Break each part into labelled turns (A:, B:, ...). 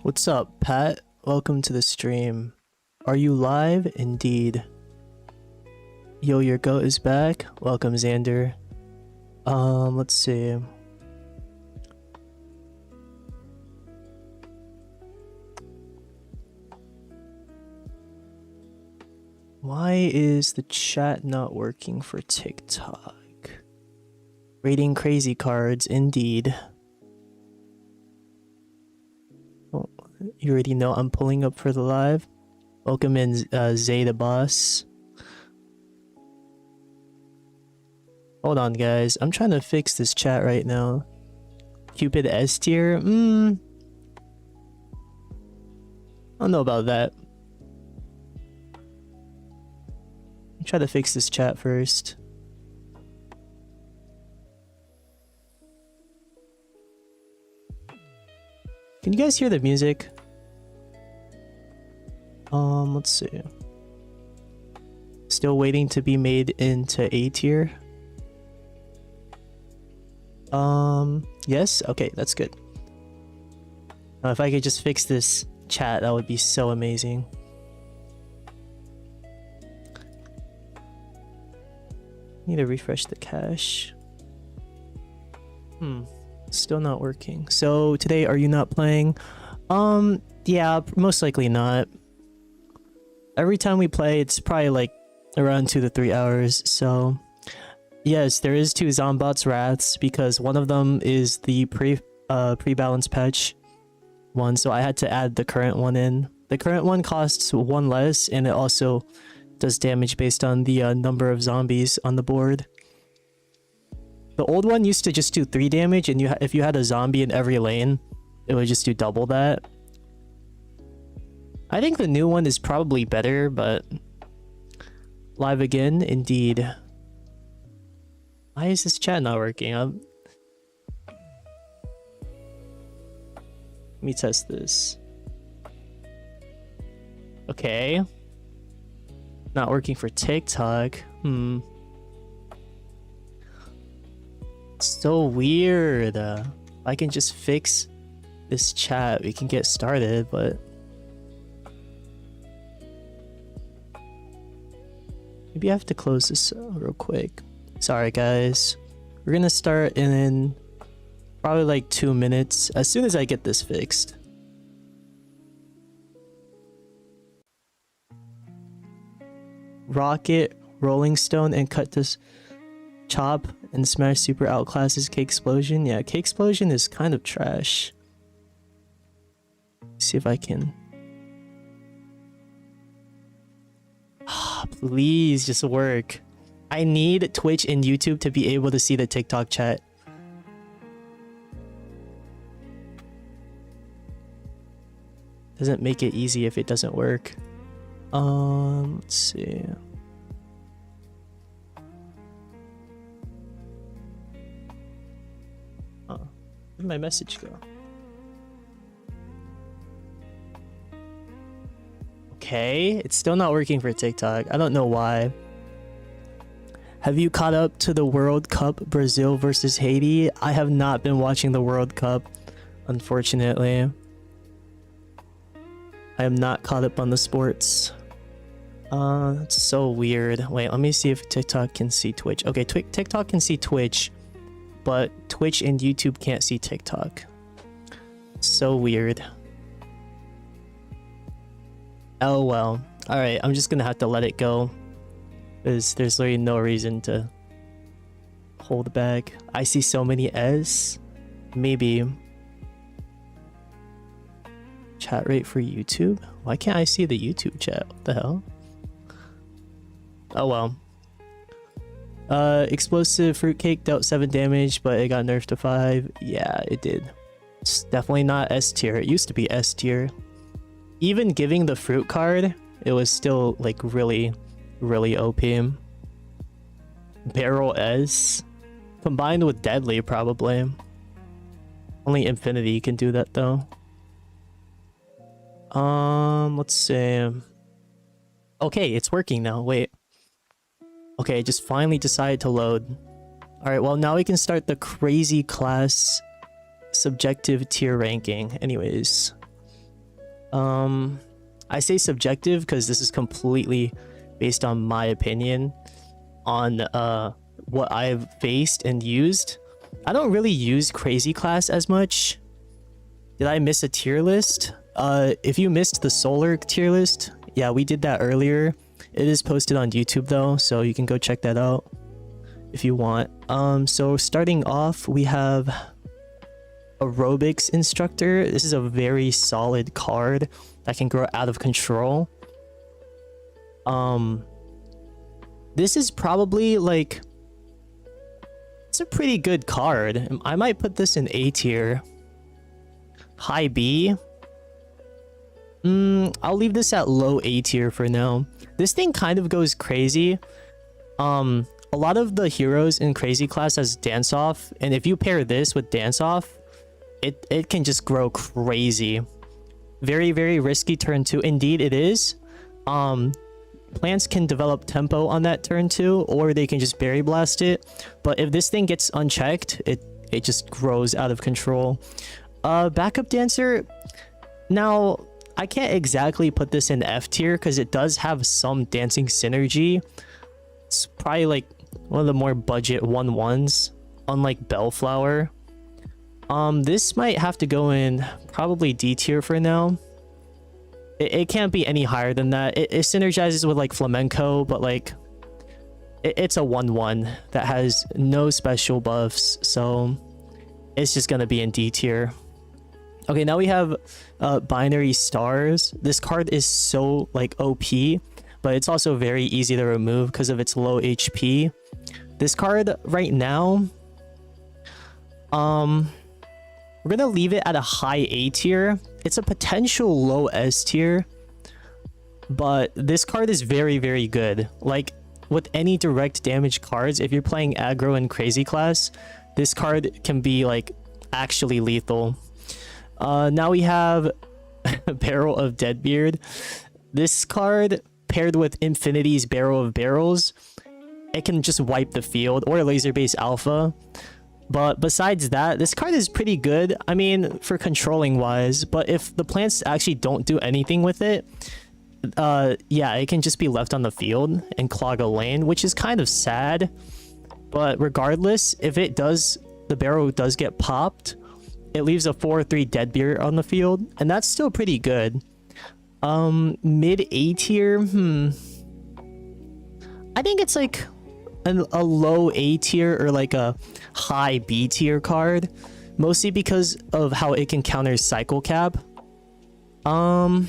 A: What's up, Pat? Welcome to the stream. Are you live? Indeed. Yo, your goat is back. Welcome, Xander. Let's see. Why is the chat not working for TikTok? Rating crazy cards, indeed. Oh, you already know I'm pulling up for the live. Welcome in, Zay the boss. Hold on, guys. I'm trying to fix this chat right now. Cupid S tier? I don't know about that. Try to fix this chat first. Can you guys hear the music? Let's see. Still waiting to be made into A tier. Yes? Okay, that's good. If I could just fix this chat, that would be so amazing. Need to refresh the cache. Still not working. So today, are you not playing? Yeah, most likely not. Every time we play, it's probably like around 2 to 3 hours. So yes, there is 2 Zombots Wraths because one of them is the pre-balance patch one. So I had to add the current one in. The current one costs 1 less, and it also does damage based on the number of zombies on the board. The old one used to just do 3 damage, and if you had a zombie in every lane, it would just do double that. I think the new one is probably better, but live again, indeed. Why is this chat not working? Let me test this. Okay. Not working for TikTok. So weird. I can just fix this chat, we can get started, but maybe I have to close this real quick. Sorry guys. We're gonna start in probably like 2 minutes as soon as I get this fixed. Rocket, Rolling Stone, and cut this chop and smash super outclasses Cake Explosion. Yeah, Cake Explosion is kind of trash. See if I can. Please just work. I need Twitch and YouTube to be able to see the TikTok chat. Doesn't make it easy if it doesn't work. Let's see. Where'd my message go? Okay, it's still not working for TikTok. I don't know why. Have you caught up to the World Cup, Brazil versus Haiti? I have not been watching the World Cup, unfortunately. I am not caught up on the sports. That's so weird. Wait, let me see if TikTok can see Twitch. Okay, TikTok can see Twitch, but Twitch and YouTube can't see TikTok. So weird. Oh well. Alright, I'm just gonna have to let it go. There's literally no reason to hold back. I see so many S. Maybe. Chat rate for YouTube? Why can't I see the YouTube chat? What the hell? Oh well. Explosive fruitcake dealt 7 damage, but it got nerfed to 5. Yeah, it did. It's definitely not S tier. It used to be S tier. Even giving the fruit card, it was still like really OP. Barrel S. Combined with Deadly, probably. Only Infinity can do that though. Let's see. Okay, it's working now. Wait. Okay, just finally decided to load. Alright, well now we can start the crazy class subjective tier ranking. Anyways. I say subjective because this is completely based on my opinion on what I've faced and used. I don't really use Crazy Class as much. Did I miss a tier list? If you missed the Solar tier list, yeah, we did that earlier. It is posted on YouTube though, so you can go check that out if you want. So starting off, we have Aerobics Instructor. This is a very solid card that can grow out of control. This is probably like, it's a pretty good card. I might put this in A tier. High B. I'll leave this at low A tier for now. This thing kind of goes crazy. A lot of the heroes in Crazy Class has Dance Off, and if you pair this with Dance Off, it can just grow crazy. Very, very risky turn 2. Indeed, it is. Plants can develop tempo on that turn 2, or they can just Berry Blast it. But if this thing gets unchecked, it just grows out of control. Backup Dancer. Now, I can't exactly put this in F tier because it does have some dancing synergy. It's probably like one of the more budget 1/1s, unlike Bellflower. This might have to go in probably D tier for now. It can't be any higher than that. It synergizes with like Flamenco, but like it's a 1/1 that has no special buffs, so it's just gonna be in D tier. Okay, now we have Binary Stars. This card is so like OP, but it's also very easy to remove because of its low HP. This card right now, we're gonna leave it at a high A tier. It's a potential low S tier, but this card is very, very good. Like with any direct damage cards, if you're playing aggro in Crazy Class, this card can be like actually lethal. Now we have Barrel of Deadbeard. This card paired with Infinity's Barrel of Barrels, it can just wipe the field, or Laser Base Alpha. But besides that, this card is pretty good. I mean, for controlling wise, but if the plants actually don't do anything with it, yeah, it can just be left on the field and clog a lane, which is kind of sad. But regardless, if it does, the barrel does get popped, it leaves a 4/3 Deadbeard on the field, and that's still pretty good. Mid A tier, I think it's like a low A tier or like a high B tier card, mostly because of how it can counter Cycle Cap. 2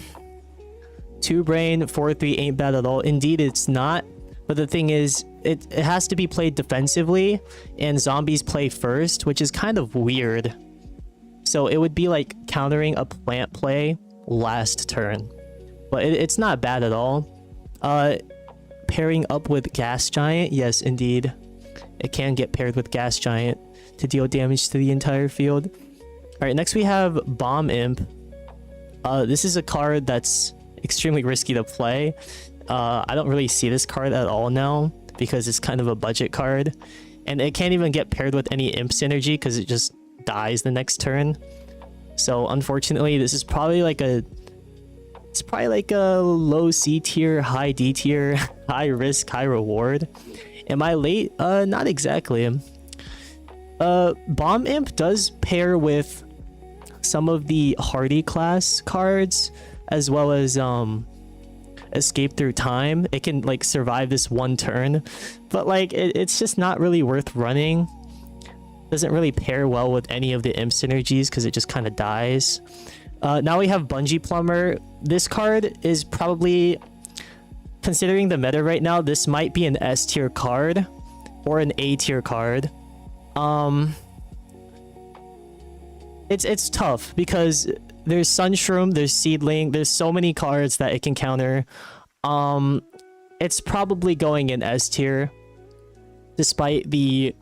A: Brain 4/3 ain't bad at all. Indeed, it's not. But the thing is, it has to be played defensively, and zombies play first, which is kind of weird. So it would be like countering a plant play last turn. But it's not bad at all. Pairing up with Gas Giant, yes, indeed. It can get paired with Gas Giant to deal damage to the entire field. Alright, next we have Bomb Imp. This is a card that's extremely risky to play. I don't really see this card at all now because it's kind of a budget card. And it can't even get paired with any Imp synergy because it just dies the next turn. So unfortunately, this is probably like a... It's probably like a low C tier, high D tier, high risk, high reward. Am I late? Not exactly. Bomb Imp does pair with some of the Hardy class cards, as well as Escape Through Time. It can like survive this one turn, but like it's just not really worth running. Doesn't really pair well with any of the Imp synergies because it just kind of dies. Now we have Bungee Plumber. This card is probably, considering the meta right now, this might be an S tier card or an A tier card. It's tough because there's Sunshroom, there's Seedling, there's so many cards that it can counter. It's probably going in S tier, despite the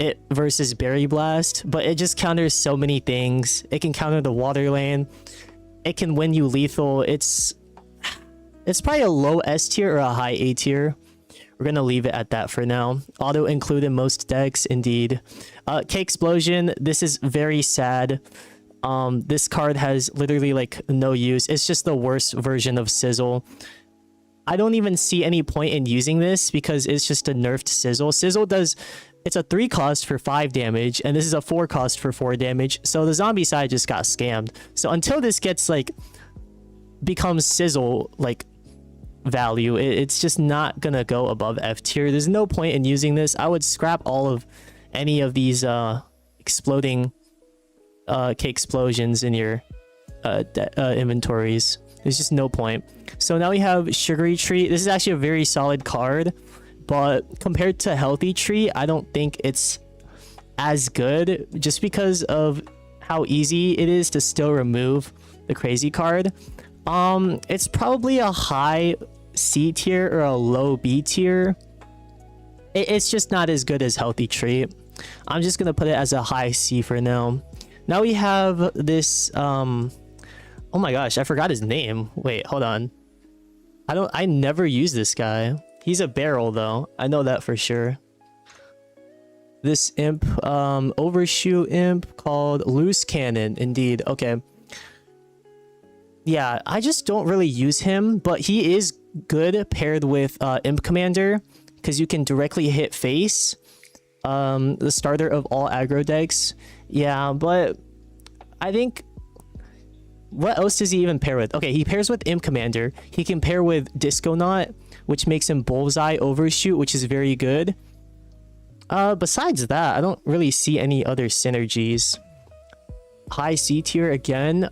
A: it versus Berry Blast, but it just counters so many things. It can counter the water lane. It can win you lethal. It's probably a low S tier or a high A tier. We're gonna leave it at that for now. Auto include in most decks, indeed. K-Explosion, this is very sad. This card has literally like no use. It's just the worst version of Sizzle. I don't even see any point in using this because it's just a nerfed Sizzle. Sizzle does, it's a 3 cost for 5 damage, and this is a 4 cost for 4 damage. So the zombie side just got scammed. So until this gets like, becomes Sizzle like value, it's just not gonna go above F tier. There's no point in using this. I would scrap all of any of these exploding K-explosions in your inventories. There's just no point. So now we have Sugary Treat. This is actually a very solid card, but compared to Healthy Treat, I don't think it's as good just because of how easy it is to still remove the crazy card. It's probably a high C tier or a low B tier. It's just not as good as Healthy Treat. I'm just gonna put it as a high C for now. Now we have this oh my gosh, I forgot his name. Wait, hold on. I never use this guy. He's a barrel though. I know that for sure. This imp, overshoot imp called Loose Cannon. Indeed. Okay. Yeah, I just don't really use him, but he is good paired with Imp Commander because you can directly hit face. The starter of all aggro decks. Yeah, but I think, what else does he even pair with? Okay, he pairs with Imp Commander. He can pair with Disconaut, which makes him Bullseye Overshoot, which is very good. Besides that, I don't really see any other synergies. High C tier again.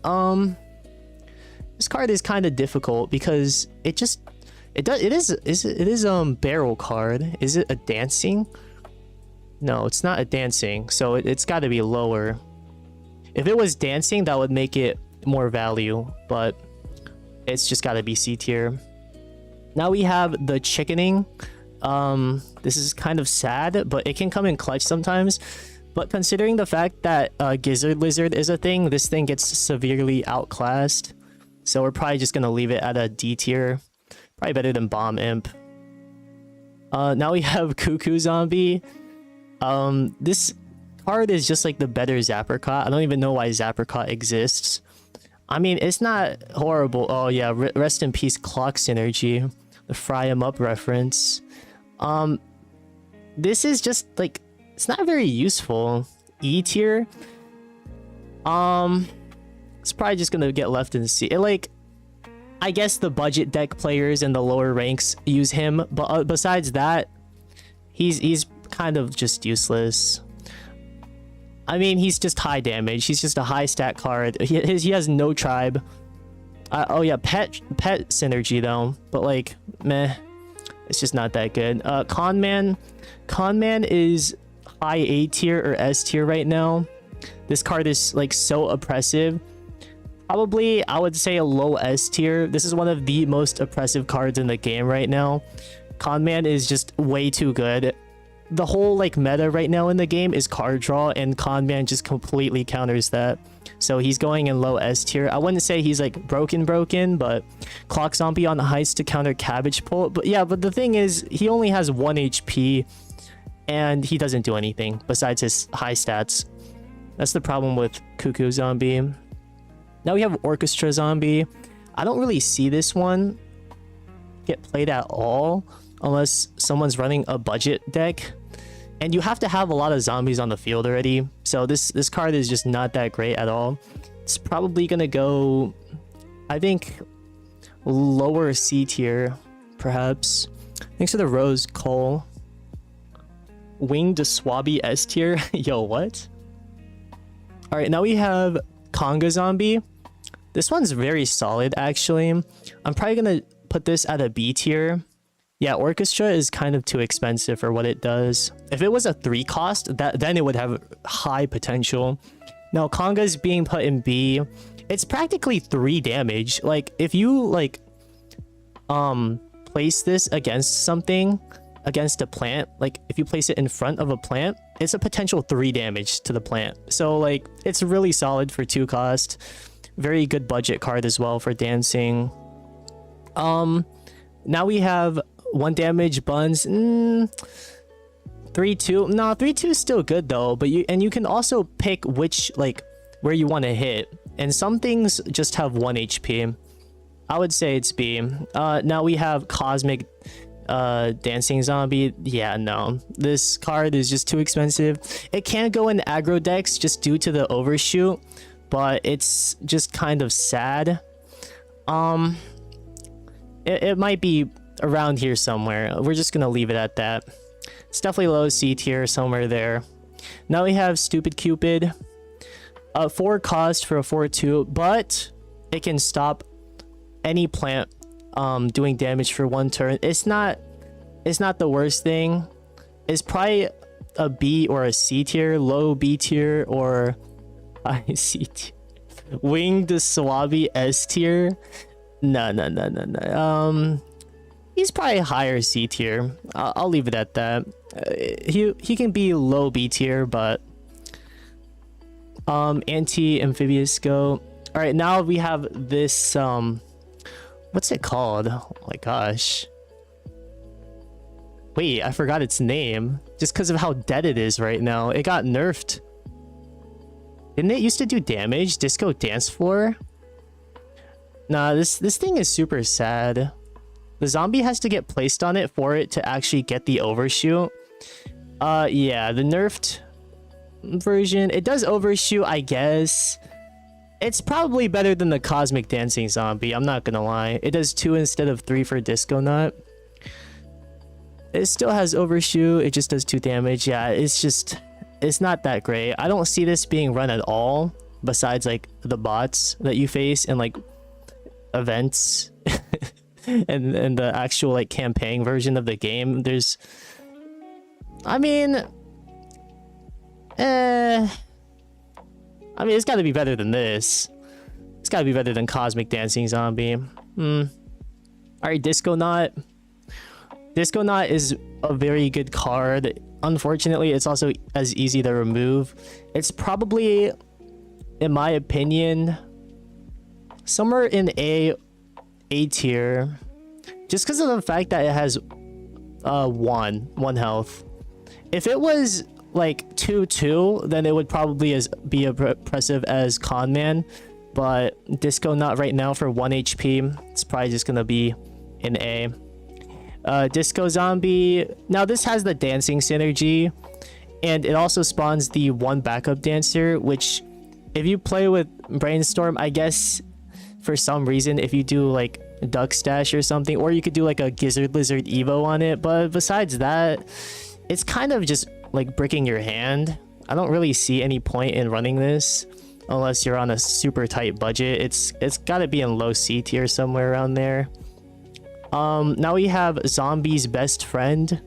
A: This card is kind of difficult because it is barrel card. Is it a dancing? No, it's not a dancing, so it's got to be lower. If it was dancing, that would make it more value, but it's just got to be C tier. Now we have the chickening. This is kind of sad, but it can come in clutch sometimes. But considering the fact that Gizzard Lizard is a thing, this thing gets severely outclassed. So we're probably just gonna leave it at a D tier. Probably better than Bomb Imp. Now we have Cuckoo Zombie. This card is just like the better Zapricot. I don't even know why Zapricot exists. I mean, it's not horrible. Oh yeah, rest in peace Clock Synergy. The Fry 'em Up reference. This is just like, it's not very useful. E tier. It's probably just gonna get left in C. Like, I guess the budget deck players and the lower ranks use him, but besides that, he's kind of just useless. I mean, he's just high damage. He's just a high stat card. He has no tribe. Oh yeah, pet synergy though, but like, meh. It's just not that good. Conman is high A tier or S tier right now. This card is like so oppressive. Probably, I would say a low S tier. This is one of the most oppressive cards in the game right now. Conman is just way too good. The whole like meta right now in the game is card draw, and Conman just completely counters that. So he's going in low S tier. I wouldn't say he's like broken, but Clock Zombie on the heist to counter Cabbage Pull. But yeah, but the thing is, he only has 1 HP and he doesn't do anything besides his high stats. That's the problem with Cuckoo Zombie. Now we have Orchestra Zombie. I don't really see this one get played at all unless someone's running a budget deck. And you have to have a lot of zombies on the field already. So this card is just not that great at all. It's probably going to go, I think, lower C tier, perhaps. Thanks for the Rose, Cole. Winged Swabby S tier. Yo, what? Alright, now we have Conga Zombie. This one's very solid, actually. I'm probably going to put this at a B tier. Yeah, Orchestra is kind of too expensive for what it does. If it was a 3 cost, then it would have high potential. Now, Conga's being put in B. It's practically 3 damage. Like, if you, like, place this against something, against a plant, like, if you place it in front of a plant, it's a potential 3 damage to the plant. So, like, it's really solid for 2 cost. Very good budget card as well for dancing. Now we have 1 damage Buns. 3-2. No, 3-2 is still good though. But you can also pick which like where you want to hit. And some things just have 1 HP. I would say it's B. Now we have Cosmic Dancing Zombie. Yeah, no. This card is just too expensive. It can go in aggro decks just due to the overshoot, but it's just kind of sad. It might be around here somewhere. We're just gonna leave it at that. It's definitely low C tier, somewhere there. Now we have Stupid Cupid. 4 cost for a 4/2, but it can stop any plant doing damage for 1 turn. It's not the worst thing. It's probably a B or a C tier, low B tier, or I C tier. Winged Swabby S tier. No. He's probably higher C tier. I'll leave it at that. He can be low B tier, but Anti-Amphibious Go. All right, now we have this what's it called? Oh my gosh. Wait, I forgot its name just because of how dead it is right now. It got nerfed. Didn't it used to do damage? Disco Dance Floor? Nah, this thing is super sad. The zombie has to get placed on it for it to actually get the overshoot. Yeah, the nerfed version, it does overshoot, I guess. It's probably better than the Cosmic Dancing Zombie, I'm not gonna lie. It does 2 instead of 3 for Disco Nut. It still has overshoot, it just does 2 damage. Yeah, it's not that great. I don't see this being run at all, besides like the bots that you face and like events and the actual like campaign version of the game. There's, I mean, it's got to be better than this. It's got to be better than Cosmic Dancing Zombie. All right, Disco Knot. Disco Knot is a very good card. Unfortunately, it's also as easy to remove. It's probably, in my opinion, somewhere in A tier, just because of the fact that it has one health. If it was like 2/2, then it would probably be as impressive as Con Man, but Disco Knot right now for 1 HP, it's probably just gonna be an A. Disco Zombie, now this has the dancing synergy, and it also spawns the 1 backup dancer, which if you play with Brainstorm, I guess for some reason, if you do like Duck Stash or something, or you could do like a Gizzard Lizard Evo on it, but besides that, it's kind of just like bricking your hand. I don't really see any point in running this unless you're on a super tight budget. It's got to be in low C tier somewhere around there. Now we have Zombie's Best Friend.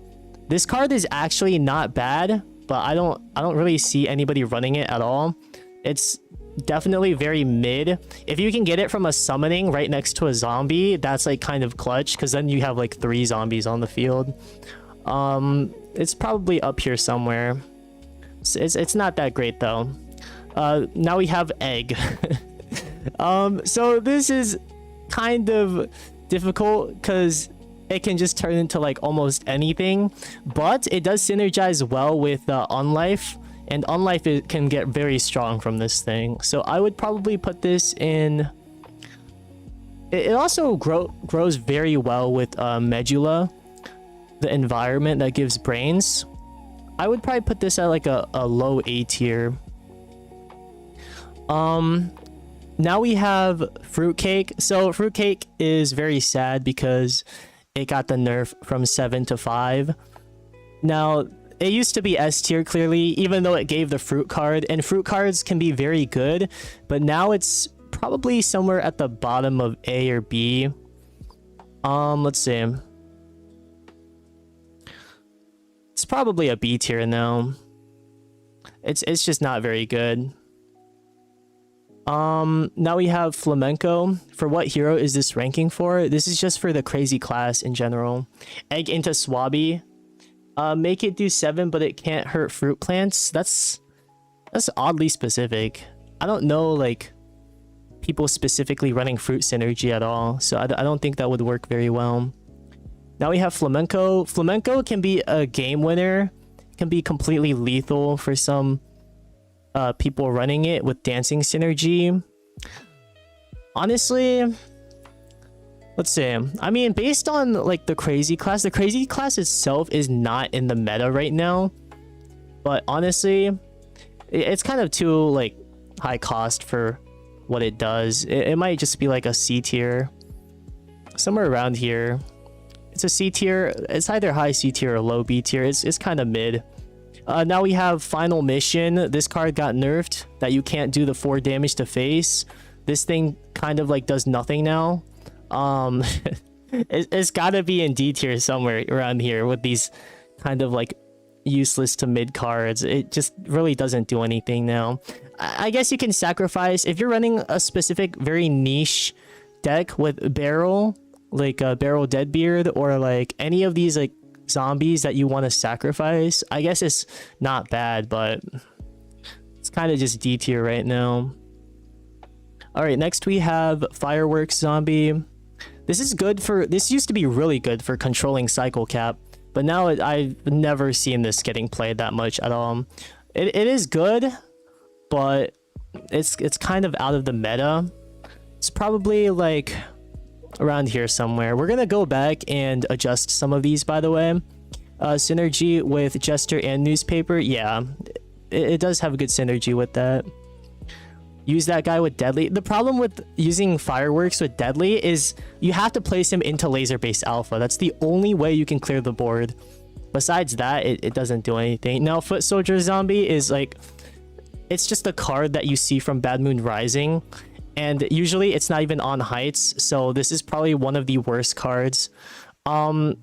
A: This card is actually not bad, but I don't really see anybody running it at all. It's definitely very mid. If you can get it from a summoning right next to a zombie, that's like kind of clutch, because then you have like 3 zombies on the field. It's probably up here somewhere. It's not that great though. Now we have Egg. So this is kind of difficult because it can just turn into like almost anything, but it does synergize well with Unlife, and Unlife can get very strong from this thing. So I would probably put this in. It also grows very well with Medulla, the environment that gives brains. I would probably put this at like a low A tier. Now we have Fruitcake. So Fruitcake is very sad because it got the nerf from 7 to 5. Now, it used to be S tier clearly, even though it gave the fruit card, and fruit cards can be very good, but now it's probably somewhere at the bottom of A or B. Let's see. It's probably a B tier now. It's just not very good. Now we have Flamenco. For what hero is this ranking for? This is just for the crazy class in general. Egg into Swabby. Make it do 7, but it can't hurt fruit plants. That's oddly specific. I don't know like people specifically running fruit synergy at all, so I don't think that would work very well. Now we have Flamenco. Flamenco can be a game winner. It can be completely lethal for some people running it with dancing synergy. Honestly, let's see. I mean, based on like the crazy class itself is not in the meta right now. But honestly, it's kind of too like high cost for what it does. It might just be like a C tier, somewhere around here. It's a C tier. It's either high C tier or low B tier. It's kind of mid. Now we have Final Mission. This card got nerfed that you can't do the 4 damage to face. This thing kind of like does nothing now. It's gotta be in D tier somewhere around here with these kind of like useless to mid cards. It just really doesn't do anything now. I guess you can sacrifice if you're running a specific very niche deck with Barrel, like Barrel Deadbeard, or like any of these like zombies that you want to sacrifice. I guess it's not bad, but it's kind of just D tier right now. All right, next we have Fireworks Zombie. This is good for, this used to be really good for controlling Cycle Cap, but now I've never seen this getting played that much at all. It is good, but it's kind of out of the meta. It's probably like around here somewhere. We're gonna go back and adjust some of these, by the way. Synergy with Jester and Newspaper. Yeah, it does have a good synergy with that. Use that guy with Deadly. The problem with using Fireworks with Deadly is you have to place him into Laser Base Alpha. That's the only way you can clear the board. Besides that, it doesn't do anything. Now, Foot Soldier Zombie is like, it's just a card that you see from Bad Moon Rising, and usually it's not even on Heights, so this is probably one of the worst cards. I'm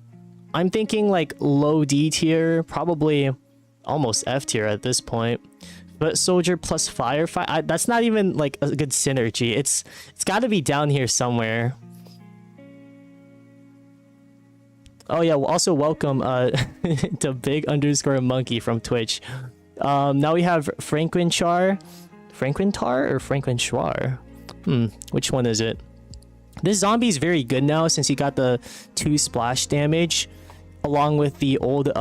A: thinking like low D tier, probably almost F tier at this point. But Soldier plus Firefight, that's not even like a good synergy. It's got to be down here somewhere. Oh yeah, well, also welcome to Big_Monkey from Twitch. Now we have Franquinchar. Franquintar or Franquinchar? Which one is it? This zombie is very good now since he got the 2 splash damage, along with the old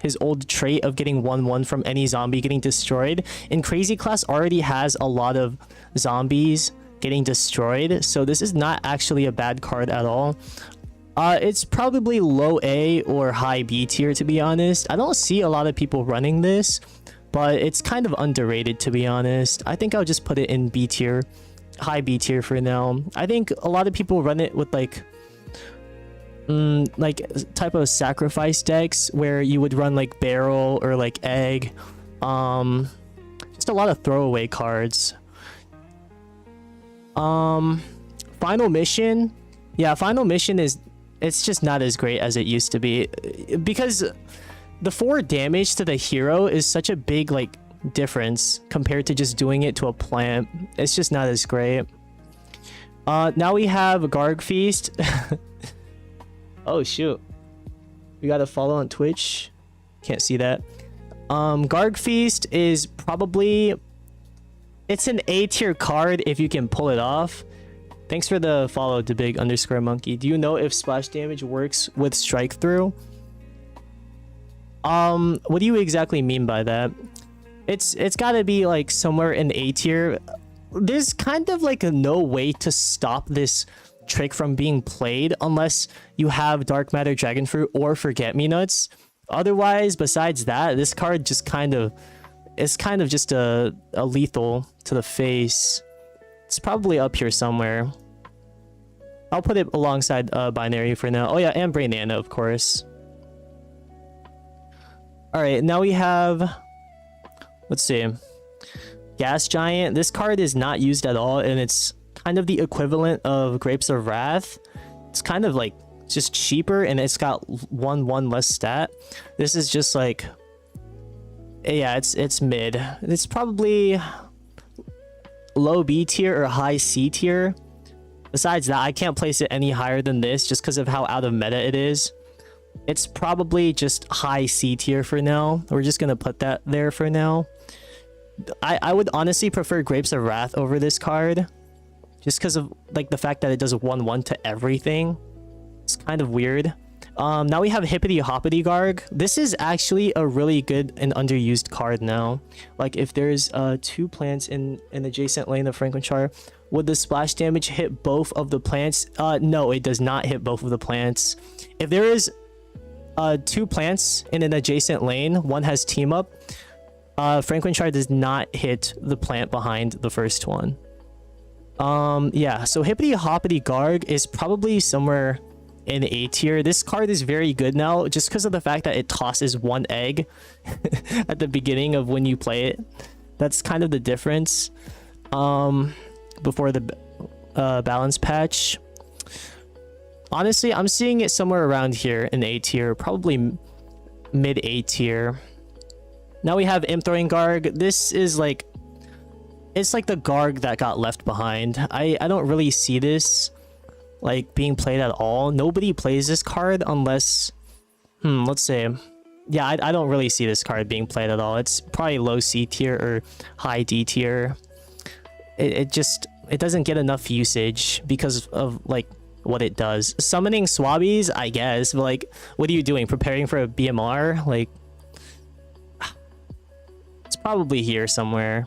A: his old trait of getting 1/1 from any zombie getting destroyed. And Crazy Class already has a lot of zombies getting destroyed, so this is not actually a bad card at all. It's probably low A or high B tier, to be honest. I don't see a lot of people running this, but it's kind of underrated, to be honest. I think I'll just put it in B tier, high B tier for now. I think a lot of people run it with like type of sacrifice decks where you would run like Barrel or like Egg. Just a lot of throwaway cards. Final Mission. Yeah, Final Mission is, it's just not as great as it used to be, because the 4 damage to the hero is such a big like difference compared to just doing it to a plant. It's just not as great. Now we have Garg Feast. Oh shoot, we got a follow on Twitch. Can't see that. Garg Feast is probably, it's an A tier card if you can pull it off. Thanks for the follow to Big_Monkey. Do you know if splash damage works with strike through? What do you exactly mean by that? It's got to be like somewhere in A tier. There's kind of like no way to stop this trick from being played unless you have Dark Matter Dragon Fruit or Forget Me Nuts. Otherwise, besides that, this card just kind of, it's kind of just a lethal to the face. It's probably up here somewhere. I'll put it alongside Binary for now. Oh yeah, and Brain Nana, of course. All right, now we have, let's see, Gas Giant. This card is not used at all, and it's kind of the equivalent of Grapes of Wrath. It's kind of like just cheaper, and it's got 1/1 less stat. This is just like, yeah, it's mid. It's probably low B tier or high C tier. Besides that, I can't place it any higher than this just because of how out of meta it is. It's probably just high C tier for now. We're just gonna put that there for now. I would honestly prefer Grapes of Wrath over this card, just because of like the fact that it does 1/1 to everything. It's kind of weird. Now we have Hippity Hoppity Garg. This is actually a really good and underused card now. Like if there's 2 plants in an adjacent lane of Franklin Char, would the splash damage hit both of the plants? No, it does not hit both of the plants. If there is 2 plants in an adjacent lane, one has team up, Franklin Char does not hit the plant behind the first one. Yeah, so Hippity Hoppity Garg is probably somewhere in A tier. This card is very good now just because of the fact that it tosses 1 egg at the beginning of when you play it. That's kind of the difference before the balance patch. Honestly, I'm seeing it somewhere around here in A tier, probably mid A tier. Now we have Imp Throwing Garg. This is like, it's like the Garg that got left behind. I don't really see this like being played at all. Nobody plays this card unless let's say, yeah, I don't really see this card being played at all. It's probably low C tier or high D tier. It doesn't get enough usage because of like what it does. Summoning Swabbies, I guess, but like what are you doing, preparing for a BMR? Like it's probably here somewhere.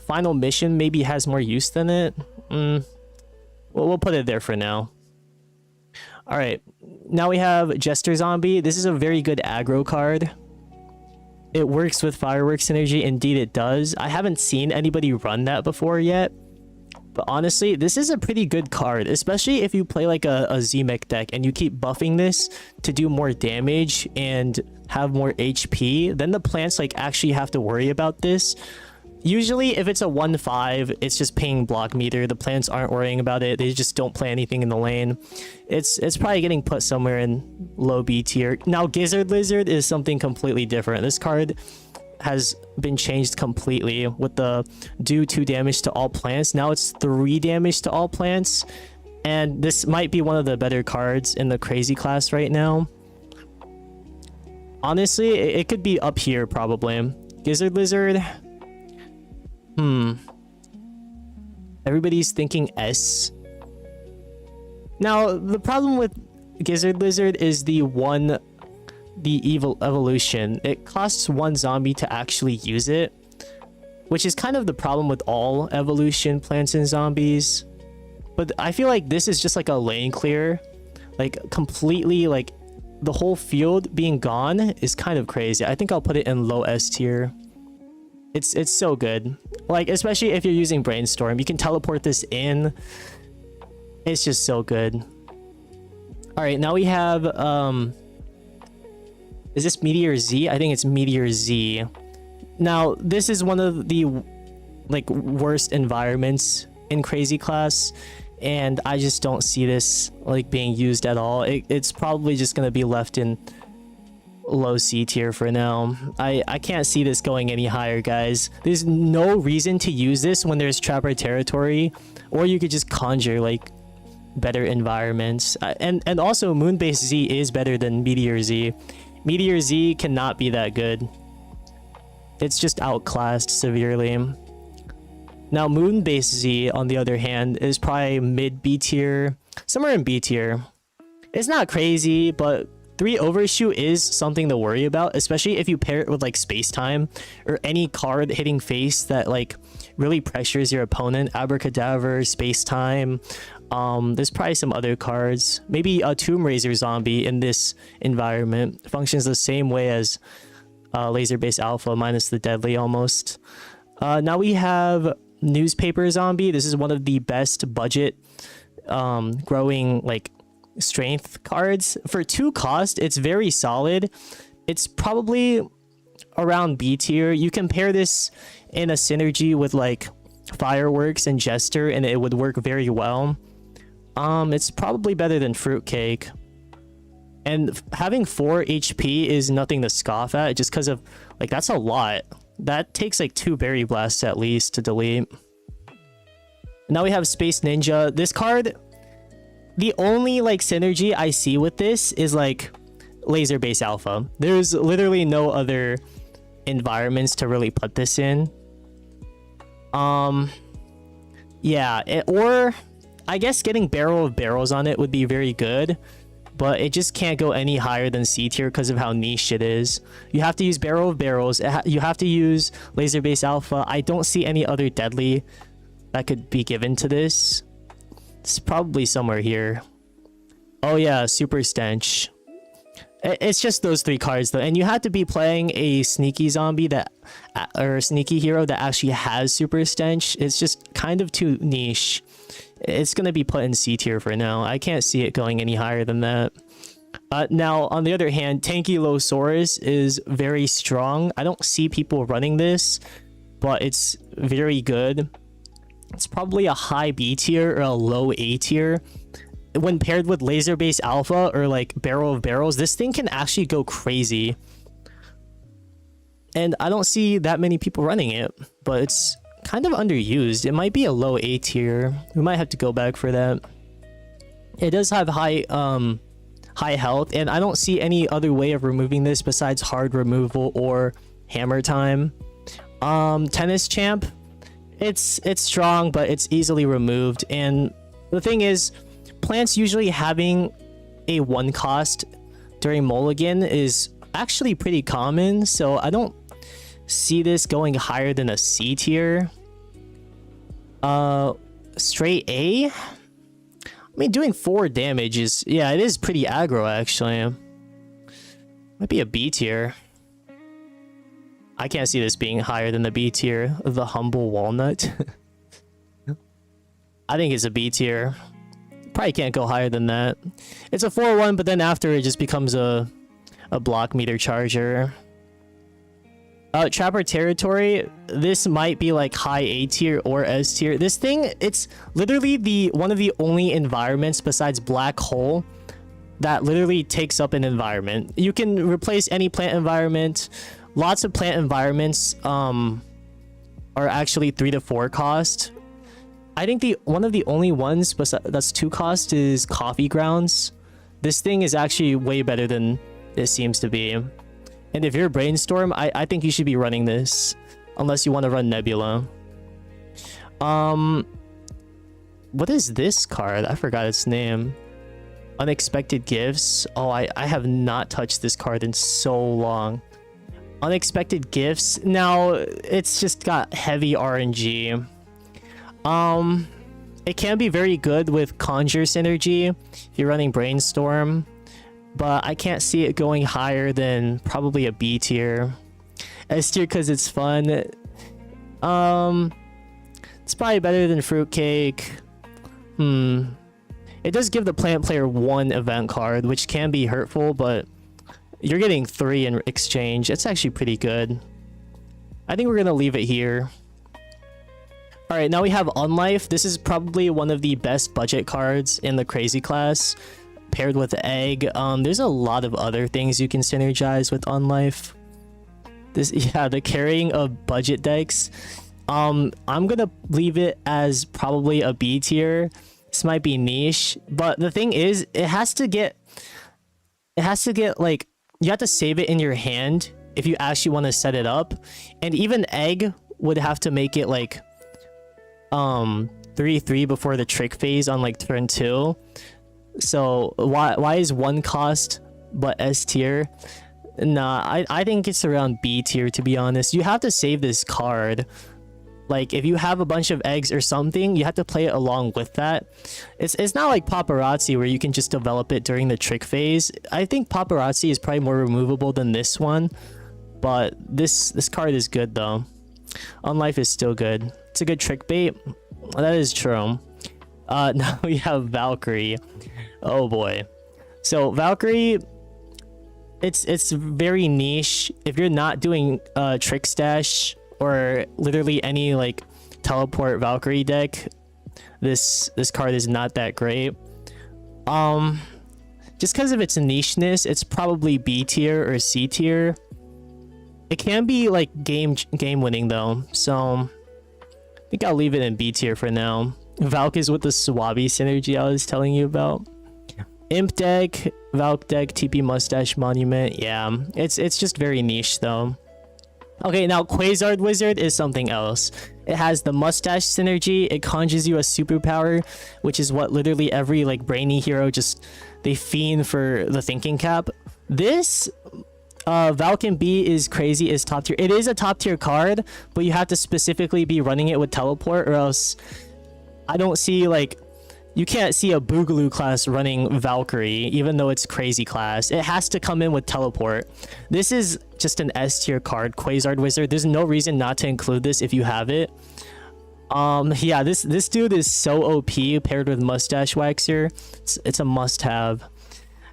A: Final Mission maybe has more use than it. Well, we'll put it there for now. All right, now we have Jester Zombie. This is a very good aggro card. It works with Fireworks Synergy. Indeed it does. I haven't seen anybody run that before yet, but honestly this is a pretty good card, especially if you play like a Z-Mech deck and you keep buffing this to do more damage and have more HP. Then the plants like actually have to worry about this. Usually if it's a 1-5, it's just ping block meter. The plants aren't worrying about it. They just don't play anything in the lane. It's probably getting put somewhere in low B tier. Now Gizzard Lizard is something completely different. This card has been changed completely with the do 2 damage to all plants. Now it's 3 damage to all plants. And this might be one of the better cards in the crazy class right now. Honestly, it could be up here probably. Gizzard Lizard. Everybody's thinking S. Now, the problem with Gizzard Lizard is the evil evolution. It costs 1 zombie to actually use it, which is kind of the problem with all evolution plants and zombies. But I feel like this is just like a lane clear, like completely, like the whole field being gone is kind of crazy. I think I'll put it in low S tier. It's so good. Like, especially if you're using Brainstorm, you can teleport this in. It's just so good. All right, now we have is this Meteor Z? I think it's Meteor Z. Now, this is one of the like worst environments in Crazy Class, and I just don't see this like being used at all. It's probably just gonna be left in low C tier for now. I can't see this going any higher, guys. There's no reason to use this when there's Trapper Territory, or you could just conjure like better environments. And also Moonbase Z is better than Meteor Z. Meteor Z cannot be that good. It's just outclassed severely. Now Moonbase Z, on the other hand, is probably mid B tier, somewhere in B tier. It's not crazy, but 3 Overshoot is something to worry about, especially if you pair it with like Space Time or any card hitting face that like really pressures your opponent. Abracadabra, Space Time. There's probably some other cards. Maybe a Tomb Raiser Zombie in this environment functions the same way as Laser Base Alpha minus the deadly almost. Now we have Newspaper Zombie. This is one of the best budget growing like strength cards. For 2 cost, it's very solid. It's probably around B tier. You can pair this in a synergy with like Fireworks and Jester and it would work very well. It's probably better than Fruitcake. And having 4 HP is nothing to scoff at, just because of like that's a lot. That takes like 2 Berry Blasts at least to delete. Now we have Space Ninja. This card, the only like synergy I see with this is like Laser Base Alpha. There's literally no other environments to really put this in. Yeah, or I guess getting Barrel of Barrels on it would be very good, but it just can't go any higher than C tier because of how niche it is. You have to use Barrel of Barrels. You have to use Laser Base Alpha. I don't see any other deadly that could be given to this. It's probably somewhere here. Oh yeah, Super Stench. It's just those 3 cards though, and you have to be playing a sneaky zombie that, or a sneaky hero that actually has Super Stench. It's just kind of too niche. It's gonna be put in C tier for now. I can't see it going any higher than that. Now, on the other hand, Tankylosaurus is very strong. I don't see people running this, but it's very good. It's probably a high B tier or a low A tier. When paired with Laser Base Alpha or like Barrel of Barrels, this thing can actually go crazy. And I don't see that many people running it, but it's kind of underused. It might be a low A tier. We might have to go back for that. It does have high health, and I don't see any other way of removing this besides hard removal or hammer time. Tennis Champ, it's strong, but it's easily removed. And the thing is, plants usually having a 1 cost during Mulligan is actually pretty common, so I don't see this going higher than a C tier. Straight A? I mean, doing 4 damage is, yeah, it is pretty aggro actually. Might be a B tier. I can't see this being higher than the B tier. The Humble Walnut. I think it's a B tier. Probably can't go higher than that. It's a 4-1, but then after it just becomes a block meter charger. Trapper Territory, this might be like high A tier or S tier. This thing, it's literally one of the only environments besides Black Hole that literally takes up an environment. You can replace any plant environment. Lots of plant environments are actually 3 to 4 cost. I think one of the only ones that's 2 cost is Coffee Grounds. This thing is actually way better than it seems to be. And if you're Brainstorm, I think you should be running this. Unless you want to run Nebula. What is this card? I forgot its name. Unexpected Gifts. Oh, I have not touched this card in so long. Unexpected Gifts. Now, it's just got heavy RNG. It can be very good with Conjure synergy if you're running Brainstorm, but I can't see it going higher than probably a B tier. S tier because it's fun. It's probably better than Fruitcake. It does give the plant player 1 event card, which can be hurtful, but you're getting 3 in exchange. It's actually pretty good. I think we're gonna leave it here. Alright, now we have Unlife. This is probably one of the best budget cards in the Crazy class, paired with Egg. There's a lot of other things you can synergize with Unlife. The carrying of budget decks. I'm gonna leave it as probably a B tier. This might be niche, but the thing is, it has to get like, you have to save it in your hand if you actually want to set it up, and even Egg would have to make it like 3/3 before the trick phase on like turn 2. So why is 1 cost but S tier? Nah, I think it's around B tier, to be honest. You have to save this card. Like, if you have a bunch of eggs or something, you have to play it along with that. It's not like Paparazzi where you can just develop it during the trick phase. I think Paparazzi is probably more removable than this one, but this card is good though. Unlife is still good. It's a good trick bait. That is true. Now we have Valkyrie. Oh boy. So Valkyrie, it's very niche. If you're not doing Trick Stash or literally any like teleport Valkyrie deck, this card is not that great. Just because of its nicheness, it's probably B tier or C tier. It can be like game winning though, so I think I'll leave it in B tier for now. Valk is with the Swabi synergy I was telling you about. Imp deck, Valk deck, TP Mustache Monument. Yeah, it's just very niche though. Okay, now Quasar Wizard is something else. It has the mustache synergy. It conjures you a superpower, which is what literally every like brainy hero just they fiend for the thinking cap. This Valken B is crazy, is top tier. It is a top tier card, but you have to specifically be running it with teleport, or else I don't see like you can't see a Boogaloo class running Valkyrie, even though it's crazy class. It has to come in with teleport. This is just an S tier card, Quasar Wizard. There's no reason not to include this if you have it. Yeah, this dude is so OP paired with Mustache Waxer. It's a must have.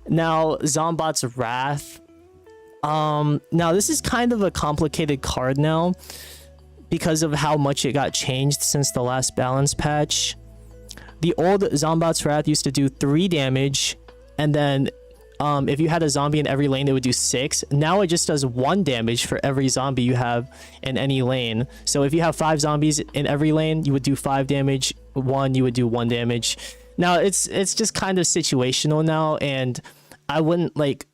A: Now, Zombat's Wrath. Now this is kind of a complicated card now because of how much it got changed since the last balance patch. The old Zombat's Wrath used to do 3 damage, and then if you had a zombie in every lane, it would do 6. Now it just does 1 damage for every zombie you have in any lane. So if you have 5 zombies in every lane, you would do 5 damage. 1, you would do 1 damage. Now it's just kind of situational now, and I wouldn't like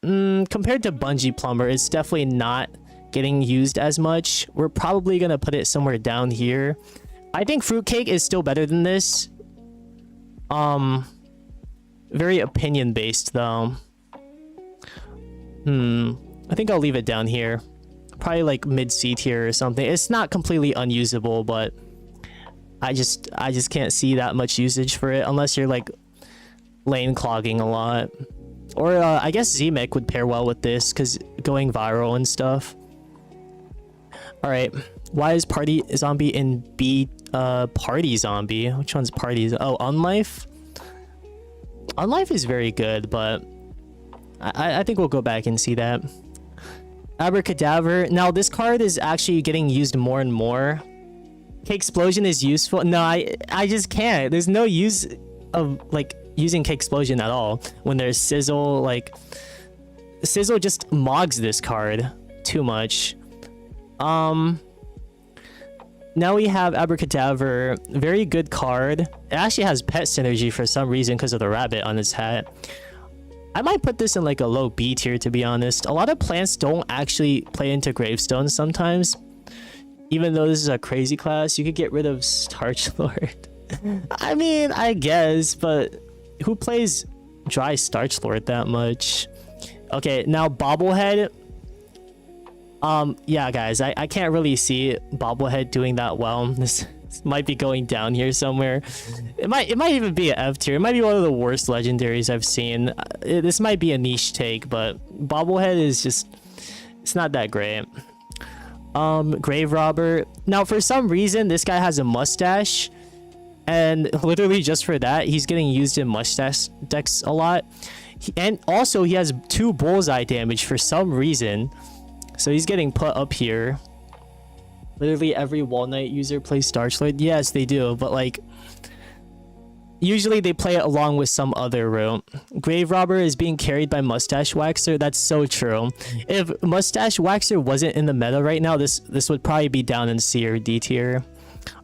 A: compared to Bungee Plumber, it's definitely not getting used as much. We're probably gonna put it somewhere down here. I think Fruitcake is still better than this. Very opinion based though. I think I'll leave it down here. Probably like mid C tier or something. It's not completely unusable, but I just can't see that much usage for it unless you're like lane clogging a lot. Or I guess Z-Mech would pair well with this because going viral and stuff. Alright, why is Party Zombie in B? Party Zombie? Which one's Party? Oh, Unlife? Unlife is very good, but I think we'll go back and see that. Abracadabra. Now, this card is actually getting used more and more. K-Explosion is useful. No, I just can't. There's no use of, like, using K-Explosion at all when there's Sizzle. Like, Sizzle just mogs this card too much. Now we have Abracadabra, very good card. It actually has pet synergy for some reason because of the rabbit on its hat. I might put this in like a low B tier, to be honest. A lot of plants don't actually play into gravestones sometimes. Even though this is a crazy class, you could get rid of Starch Lord. I mean, I guess, but who plays Dry Starch Lord that much? Okay, now Bobblehead. Yeah, guys, I can't really see Bobblehead doing that well. This might be going down here somewhere. It might even be an F tier. It might be one of the worst legendaries I've seen. This might be a niche take, but Bobblehead is just, it's not that great. Grave Robber. Now, for some reason, this guy has a mustache, and literally just for that, he's getting used in mustache decks a lot. And also, he has 2 bullseye damage for some reason. So he's getting put up here. Literally every Wall Knight user plays Starch Lord. Yes, they do, but like usually they play it along with some other route. Grave Robber is being carried by Mustache Waxer. That's so true. If Mustache Waxer wasn't in the meta right now, this would probably be down in C or D tier.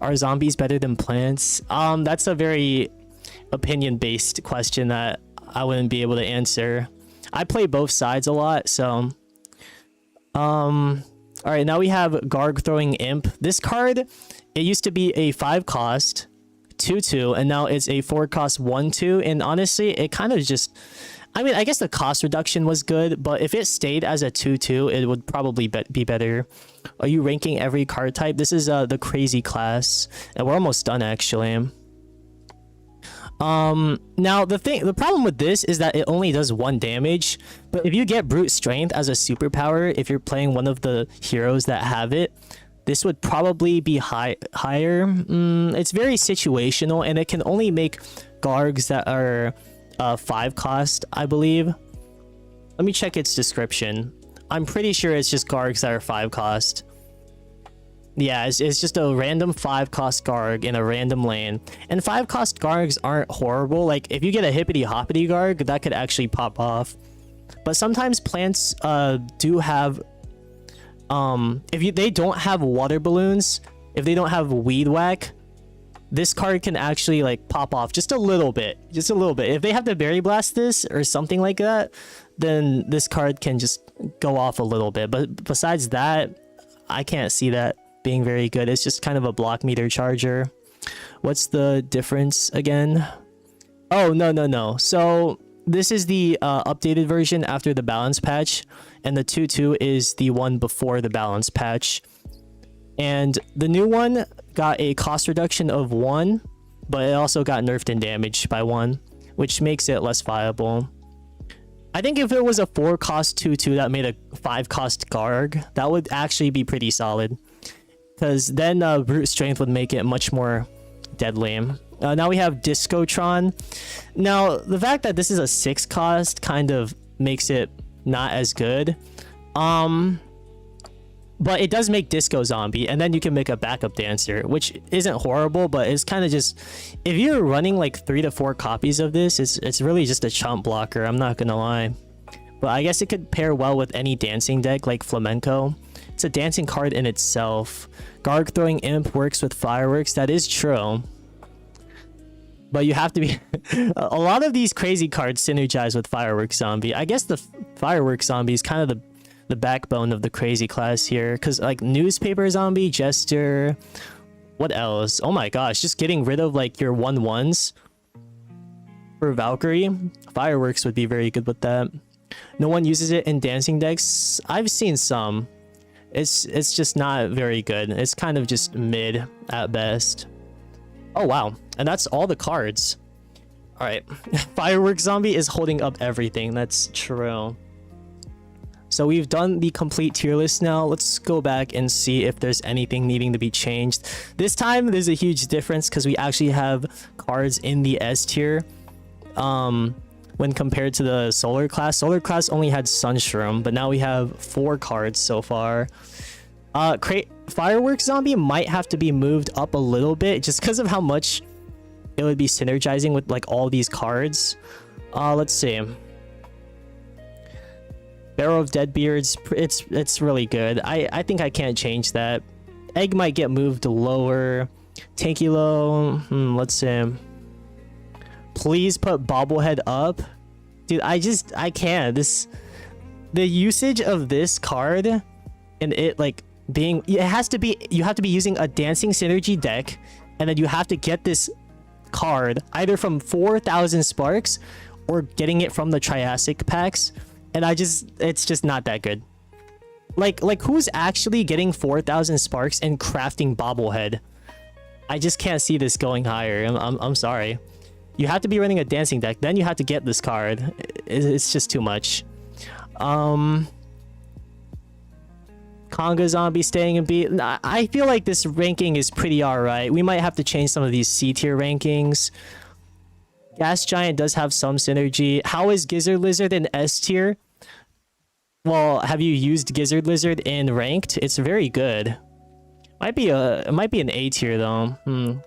A: Are zombies better than plants? That's a very opinion-based question that I wouldn't be able to answer. I play both sides a lot, so all right, now we have Garg Throwing Imp. This card, it used to be a 5 cost 2/2, and now it's a 4 cost 1/2. And honestly, it kind of just, I mean, I guess the cost reduction was good, but if it stayed as a 2/2, it would probably be better. Are you ranking every card type? This is the crazy class, and we're almost done actually. Now the problem with this is that it only does 1 damage, but if you get Brute Strength as a superpower, if you're playing one of the heroes that have it, this would probably be higher. It's very situational, and it can only make Gargs that are 5 cost, I believe. Let me check its description. I'm pretty sure it's just Gargs that are 5 cost. Yeah, it's just a random 5 cost Garg in a random lane. And 5 cost Gargs aren't horrible. Like, if you get a Hippity Hoppity Garg, that could actually pop off. But sometimes plants do have... they don't have water balloons, if they don't have Weed Whack, this card can actually, like, pop off just a little bit. Just a little bit. If they have to Berry Blast this or something like that, then this card can just go off a little bit. But besides that, I can't see that being very good. It's just kind of a block meter charger. What's the difference again? Oh, no. So this is the updated version after the balance patch, and the 2-2 is the one before the balance patch. And the new one got a cost reduction of 1, but it also got nerfed in damage by 1, which makes it less viable. I think if it was a 4 cost 2-2 that made a 5 cost Garg, that would actually be pretty solid. Because then brute strength would make it much more deadly. Now we have Discotron. Now, the fact that this is a 6 cost kind of makes it not as good. But it does make Disco Zombie, and then you can make a backup dancer, which isn't horrible, but it's kind of just, if you're running like 3 to 4 copies of this, it's really just a chump blocker, I'm not gonna lie. But I guess it could pair well with any dancing deck like Flamenco. It's a dancing card in itself. Garg Throwing Imp works with Fireworks, that is true. But you have to be... a lot of these crazy cards synergize with Fireworks Zombie. I guess the Fireworks Zombie is kind of the backbone of the crazy class here, because like Newspaper Zombie, Jester, what else? Oh my gosh, just getting rid of like your 1/1s for Valkyrie. Fireworks would be very good with that. No one uses it in dancing decks. I've seen some. It's just not very good. It's kind of just mid at best. Oh wow, and that's all the cards. All right. Fireworks Zombie is holding up everything. That's true. So we've done the complete tier list now. Let's go back and see if there's anything needing to be changed. This time there's a huge difference because we actually have cards in the S tier when compared to the Solar class. Solar class only had Sunshroom, but now we have 4 cards so far. Fireworks Zombie might have to be moved up a little bit just because of how much it would be synergizing with like all these cards. Let's see. Barrow of Deadbeards, it's really good. I think I can't change that. Egg might get moved lower. Tankylo, let's see. Please put Bobblehead up. Dude, I can't. The usage of this card and it like being, you have to be using a Dancing Synergy deck, and then you have to get this card either from 4,000 Sparks or getting it from the Triassic packs. And it's just not that good. Like who's actually getting 4,000 Sparks and crafting Bobblehead? I just can't see this going higher. I'm sorry. You have to be running a dancing deck, then you have to get this card. It's just too much. Conga Zombie staying in B. I feel like this ranking is pretty alright. We might have to change some of these C tier rankings. Gas Giant does have some synergy. How is Gizzard Lizard in S tier? Well, have you used Gizzard Lizard in ranked? It's very good. It might be an A tier though.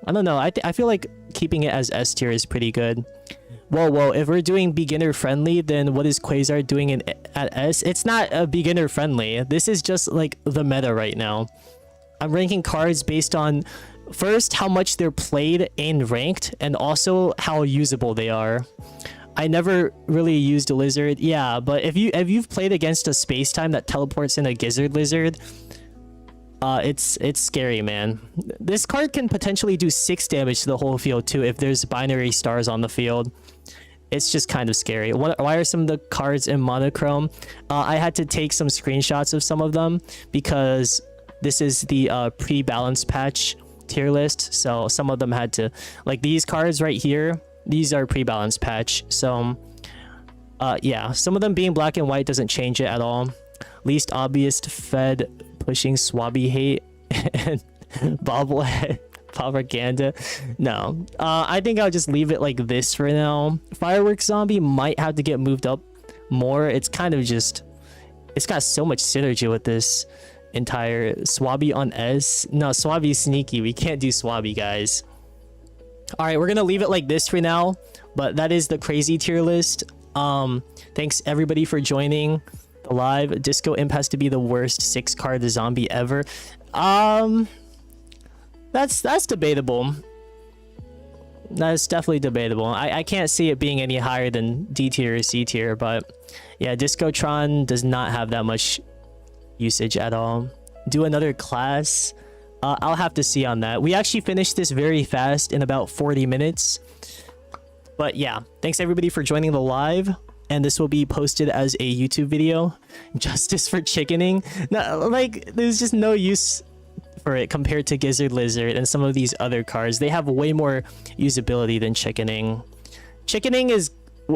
A: I don't know. I feel like keeping it as S tier is pretty good. Whoa. If we're doing beginner friendly, then what is Quasar doing at S? It's not a beginner friendly. This is just like the meta right now. I'm ranking cards based on first how much they're played in ranked, and also how usable they are. I never really used a lizard. Yeah, but if you've played against a space time that teleports in a Gizzard Lizard, it's scary, man. This card can potentially do 6 damage to the whole field too if there's binary stars on the field. It's just kind of scary. Why are some of the cards in monochrome? I had to take some screenshots of some of them because this is the pre-balance patch tier list, so some of them had to, like these cards right here, these are pre-balance patch, so yeah, some of them being black and white doesn't change it at all. Least obvious Fed pushing Swabby hate and bobblehead propaganda. No, I think I'll just leave it like this for now. Fireworks Zombie might have to get moved up more. It's kind of just, it's got so much synergy with this entire Swabby on S. No, Swabby's sneaky. We can't do Swabby, guys. All right, we're gonna leave it like this for now, but that is the crazy tier list. Thanks everybody for joining the live. Disco Imp has to be the worst 6-card zombie ever. That's debatable. That is definitely debatable. I can't see it being any higher than D tier or C tier, but yeah, Discotron does not have that much usage at all. Do another class. I'll have to see on that. We actually finished this very fast in about 40 minutes. But yeah, thanks everybody for joining the live. And this will be posted as a YouTube video. Justice for chickening. No, like, there's just no use for it compared to Gizzard Lizard and some of these other cards. They have way more usability than chickening. Chickening is...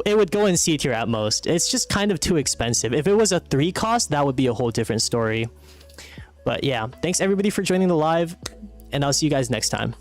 A: it would go in C tier at most. It's just kind of too expensive. If it was a 3 cost, that would be a whole different story. But yeah, thanks everybody for joining the live, and I'll see you guys next time.